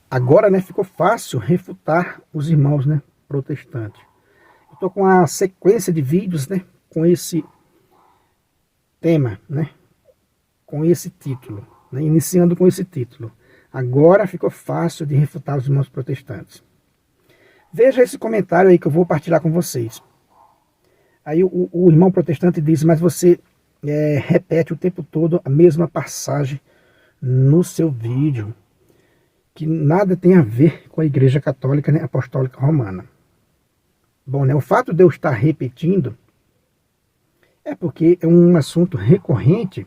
Agora, né, ficou fácil refutar os irmãos, né, protestantes. Eu estou com uma sequência de vídeos, né, com esse tema, né, com esse título, né, iniciando com esse título. Agora ficou fácil de refutar os irmãos protestantes. Veja esse comentário aí que eu vou partilhar com vocês. Aí o irmão protestante diz, mas você repete o tempo todo a mesma passagem no seu vídeo, que nada tem a ver com a Igreja Católica, né, Apostólica Romana. Bom, né, o fato de eu estar repetindo é porque é um assunto recorrente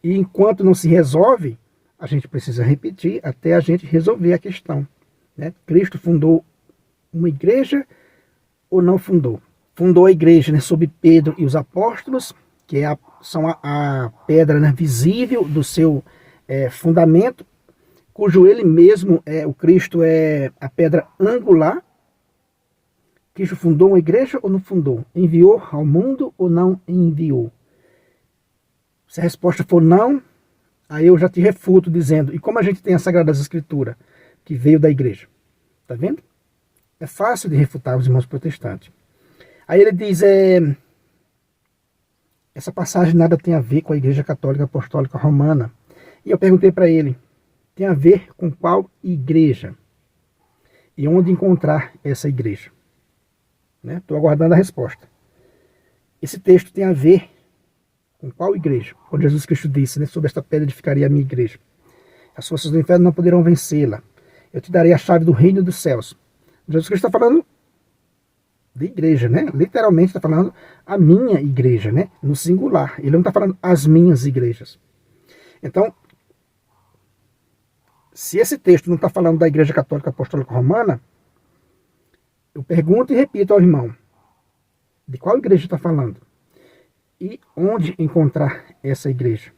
e enquanto não se resolve, a gente precisa repetir até a gente resolver a questão, né? Cristo fundou uma igreja ou não fundou? Fundou a igreja, né, sob Pedro e os apóstolos, que são a pedra, né, visível do seu fundamento, cujo ele mesmo, o Cristo, é a pedra angular. Cristo fundou uma igreja ou não fundou? Enviou ao mundo ou não enviou? Se a resposta for não, aí eu já te refuto dizendo, e como a gente tem a Sagrada Escritura, que veio da igreja? Tá vendo? É fácil de refutar os irmãos protestantes. Aí ele diz, essa passagem nada tem a ver com a Igreja Católica Apostólica Romana. E eu perguntei para ele, tem a ver com qual igreja? E onde encontrar essa igreja? Estou aguardando a resposta. Esse texto tem a ver com qual igreja? Quando Jesus Cristo disse, né, sobre esta pedra edificaria a minha igreja. As forças do inferno não poderão vencê-la. Eu te darei a chave do reino dos céus. Jesus Cristo está falando de igreja, né? Literalmente está falando a minha igreja, né? No singular. Ele não está falando as minhas igrejas. Então, se esse texto não está falando da Igreja Católica Apostólica Romana, eu pergunto e repito ao irmão, de qual igreja está falando? E onde encontrar essa igreja?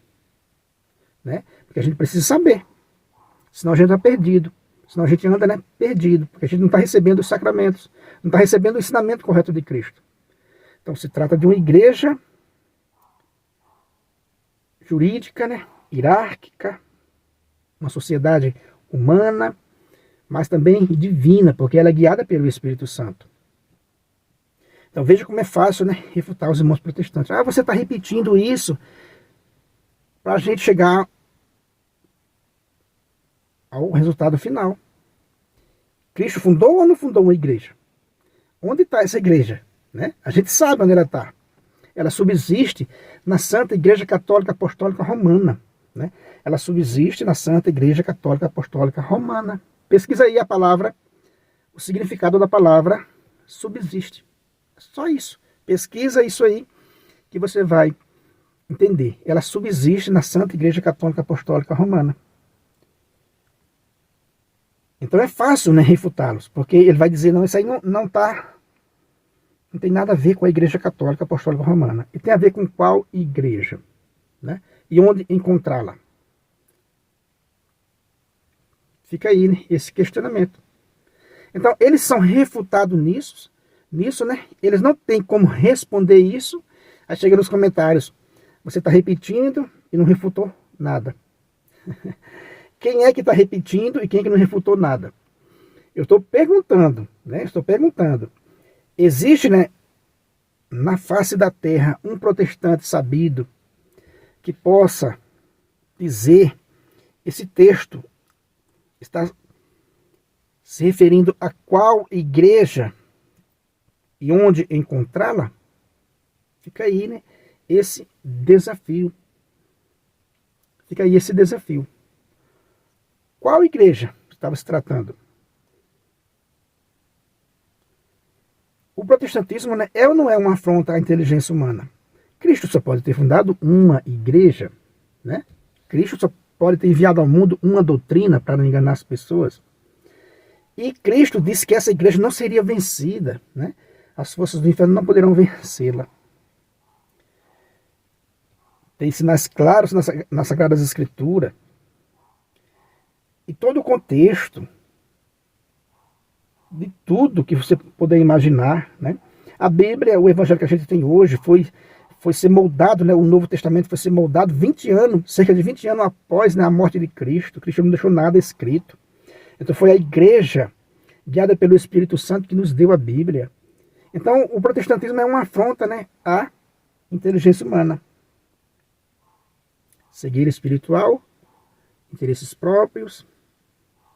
Né? Porque a gente precisa saber, senão a gente está perdido, senão a gente anda, né, perdido, porque a gente não está recebendo os sacramentos, não está recebendo o ensinamento correto de Cristo. Então se trata de uma igreja jurídica, né, hierárquica, uma sociedade humana, mas também divina, porque ela é guiada pelo Espírito Santo. Então veja como é fácil, né, refutar os irmãos protestantes. Ah, você está repetindo isso para a gente chegar ao resultado final. Cristo fundou ou não fundou uma igreja? Onde está essa igreja? Né? A gente sabe onde ela está. Ela subsiste na Santa Igreja Católica Apostólica Romana. Né? Ela subsiste na Santa Igreja Católica Apostólica Romana. Pesquisa aí a palavra, o significado da palavra subsiste. Só isso. Pesquisa isso aí que você vai entender. Ela subsiste na Santa Igreja Católica Apostólica Romana. Então é fácil, né, refutá-los, porque ele vai dizer, não, isso aí não tem nada a ver com a Igreja Católica Apostólica Romana. E tem a ver com qual igreja? Né? E onde encontrá-la? Fica aí, né, esse questionamento. Então, eles são refutados nisso, né? Eles não têm como responder isso. Aí chega nos comentários, você está repetindo e não refutou nada. Quem é que está repetindo e quem é que não refutou nada? Eu estou perguntando, né? Estou perguntando. Existe, né, na face da terra um protestante sabido que possa dizer esse texto está se referindo a qual igreja e onde encontrá-la? Fica aí, né, esse desafio. Fica aí esse desafio. Qual igreja estava se tratando? O protestantismo, né, é ou não é uma afronta à inteligência humana? Cristo só pode ter fundado uma igreja, né? Cristo só pode ter enviado ao mundo uma doutrina para não enganar as pessoas. E Cristo disse que essa igreja não seria vencida, né? As forças do inferno não poderão vencê-la. Tem sinais claros nas Sagradas Escrituras. E todo o contexto de tudo que você puder imaginar, né? A Bíblia, o evangelho que a gente tem hoje, foi ser moldado, né? O Novo Testamento foi ser moldado 20 anos, cerca de 20 anos após, né, a morte de Cristo. Cristo não deixou nada escrito. Então foi a igreja, guiada pelo Espírito Santo, que nos deu a Bíblia. Então o protestantismo é uma afronta, né, à inteligência humana. Cegueira espiritual, interesses próprios.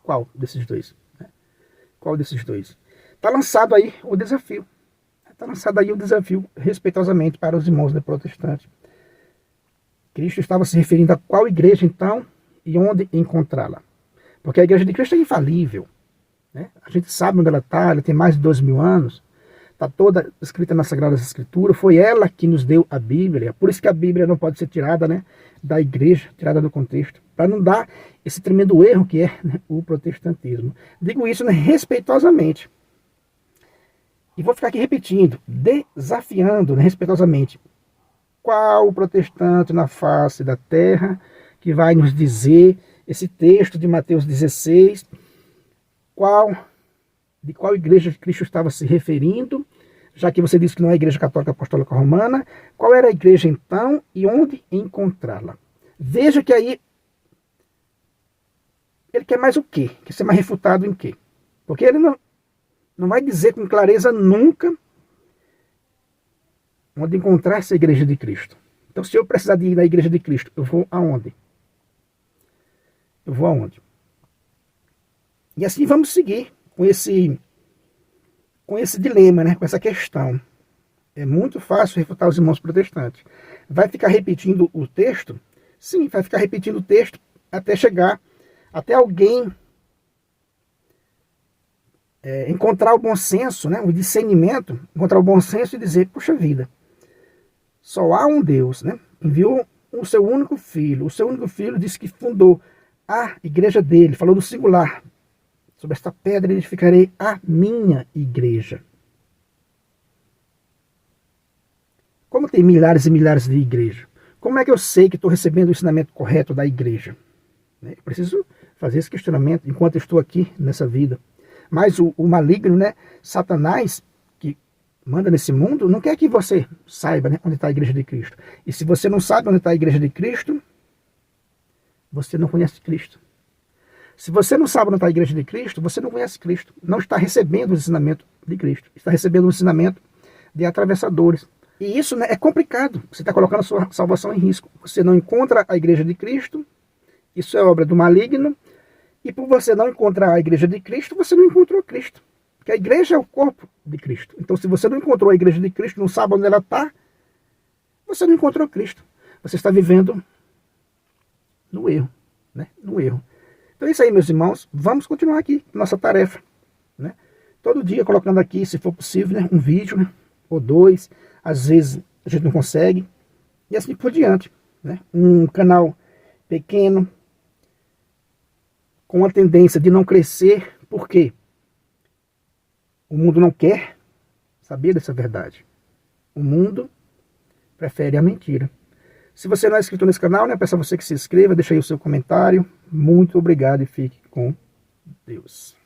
Qual desses dois? Qual desses dois? Está lançado aí o desafio. Está lançado aí o desafio, respeitosamente, para os irmãos protestantes. Cristo estava se referindo a qual igreja, então, e onde encontrá-la? Porque a igreja de Cristo é infalível, né? A gente sabe onde ela está, ela tem mais de 2000 anos, está toda escrita nas Sagradas Escrituras, foi ela que nos deu a Bíblia, por isso que a Bíblia não pode ser tirada, né, da igreja, tirada do contexto, para não dar esse tremendo erro que é, né, o protestantismo. Digo isso, né, respeitosamente. E vou ficar aqui repetindo, desafiando, né, respeitosamente. Qual protestante na face da terra que vai nos dizer esse texto de Mateus 16, de qual igreja Cristo estava se referindo, já que você disse que não é a Igreja Católica Apostólica Romana, qual era a igreja então e onde encontrá-la? Veja que aí ele quer mais o quê? Quer ser mais refutado em quê? Porque ele não vai dizer com clareza nunca onde encontrar essa igreja de Cristo. Então, se eu precisar de ir na igreja de Cristo, eu vou aonde? Eu vou aonde? E assim vamos seguir com esse dilema, né? Com essa questão. É muito fácil refutar os irmãos protestantes. Vai ficar repetindo o texto? Sim, vai ficar repetindo o texto até chegar, até alguém encontrar o bom senso, né? O discernimento, encontrar o bom senso e dizer, puxa vida, só há um Deus, né? Enviou o seu único filho. O seu único filho disse que fundou a igreja dele. Falou do singular. Sobre esta pedra edificarei a minha igreja. Como tem milhares e milhares de igrejas? Como é que eu sei que estou recebendo o ensinamento correto da igreja? Eu preciso fazer esse questionamento enquanto eu estou aqui nessa vida. Mas o maligno, né? Satanás, manda nesse mundo, não quer que você saiba, né, onde está a igreja de Cristo. E se você não sabe onde está a igreja de Cristo, você não conhece Cristo. Se você não sabe onde está a igreja de Cristo, você não conhece Cristo. Não está recebendo o ensinamento de Cristo. Está recebendo o ensinamento de atravessadores. E isso, né, é complicado. Você está colocando a sua salvação em risco. Você não encontra a igreja de Cristo, isso é obra do maligno. E por você não encontrar a igreja de Cristo, você não encontrou Cristo. Porque a igreja é o corpo de Cristo. Então, se você não encontrou a igreja de Cristo, não sabe onde ela está, você não encontrou Cristo. Você está vivendo no erro, né? No erro. Então é isso aí, meus irmãos. Vamos continuar aqui, nossa tarefa, né? Todo dia colocando aqui, se for possível, né, um vídeo, né, ou dois. Às vezes a gente não consegue. E assim por diante, né? Um canal pequeno, com a tendência de não crescer. Por quê? O mundo não quer saber dessa verdade. O mundo prefere a mentira. Se você não é inscrito nesse canal, né, peço a você que se inscreva, deixa aí o seu comentário. Muito obrigado e fique com Deus.